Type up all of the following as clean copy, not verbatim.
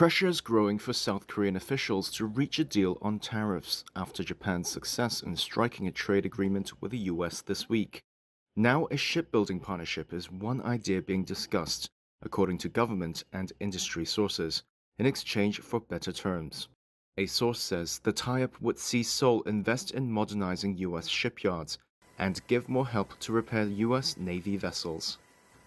Pressure is growing for South Korean officials to reach a deal on tariffs after Japan's success in striking a trade agreement with the US this week. Now, a shipbuilding partnership is one idea being discussed, according to government and industry sources, in exchange for better terms. A source says the tie-up would see Seoul invest in modernizing US shipyards and give more help to repair US Navy vessels.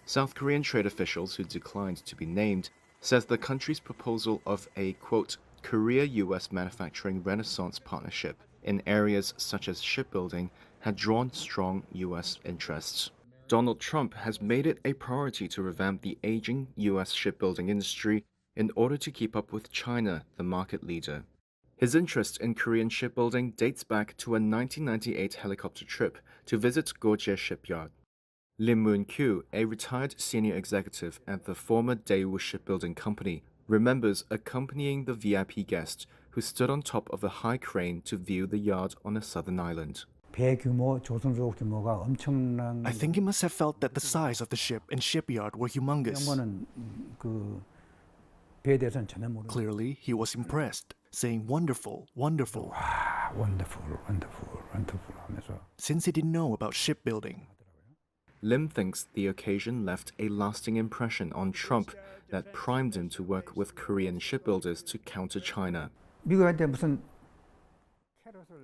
South Korean trade officials who declined to be named says the country's proposal of a, quote, Korea-US manufacturing renaissance partnership in areas such as shipbuilding had drawn strong US interests. Donald Trump has made it a priority to revamp the aging US shipbuilding industry in order to keep up with China, the market leader. His interest in Korean shipbuilding dates back to a 1998 helicopter trip to visit Goje Shipyard. Lim Moon-kyu, a retired senior executive at the former Daewoo Shipbuilding Company, remembers accompanying the VIP guest who stood on top of a high crane to view the yard on a southern island. I think he must have felt that the size of the ship and shipyard were humongous. Clearly, he was impressed, saying wonderful, wonderful. Since he didn't know about shipbuilding. Lim thinks the occasion left a lasting impression on Trump that primed him to work with Korean shipbuilders to counter China.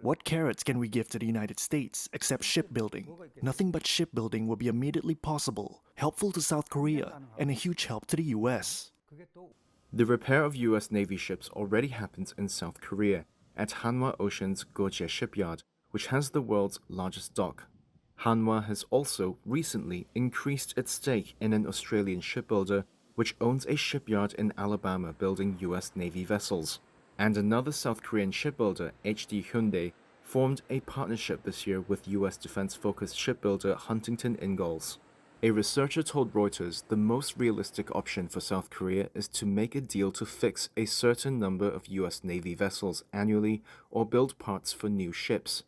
What carrots can we give to the United States except shipbuilding? Nothing but shipbuilding will be immediately possible, helpful to South Korea, and a huge help to the US. The repair of US Navy ships already happens in South Korea at Hanwha Ocean's Goje Shipyard, which has the world's largest dock. Hanwha has also recently increased its stake in an Australian shipbuilder which owns a shipyard in Alabama building US Navy vessels. And another South Korean shipbuilder, HD Hyundai, formed a partnership this year with US defense-focused shipbuilder Huntington Ingalls. A researcher told Reuters the most realistic option for South Korea is to make a deal to fix a certain number of US Navy vessels annually or build parts for new ships.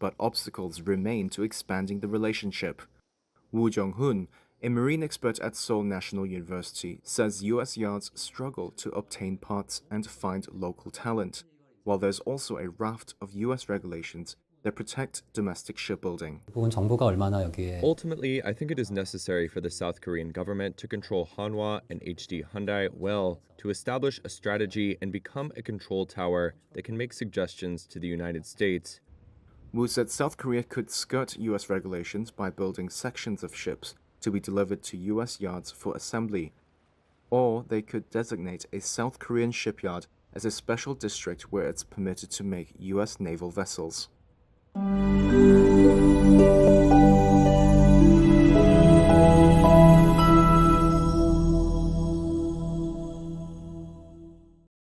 But obstacles remain to expanding the relationship. Woo Jong-hoon, a marine expert at Seoul National University, says US yards struggle to obtain parts and find local talent, while there's also a raft of US regulations that protect domestic shipbuilding. Ultimately, I think it is necessary for the South Korean government to control Hanwha and HD Hyundai well, to establish a strategy and become a control tower that can make suggestions to the United States. Wu said South Korea could skirt US regulations by building sections of ships to be delivered to US yards for assembly, or they could designate a South Korean shipyard as a special district where it's permitted to make US naval vessels.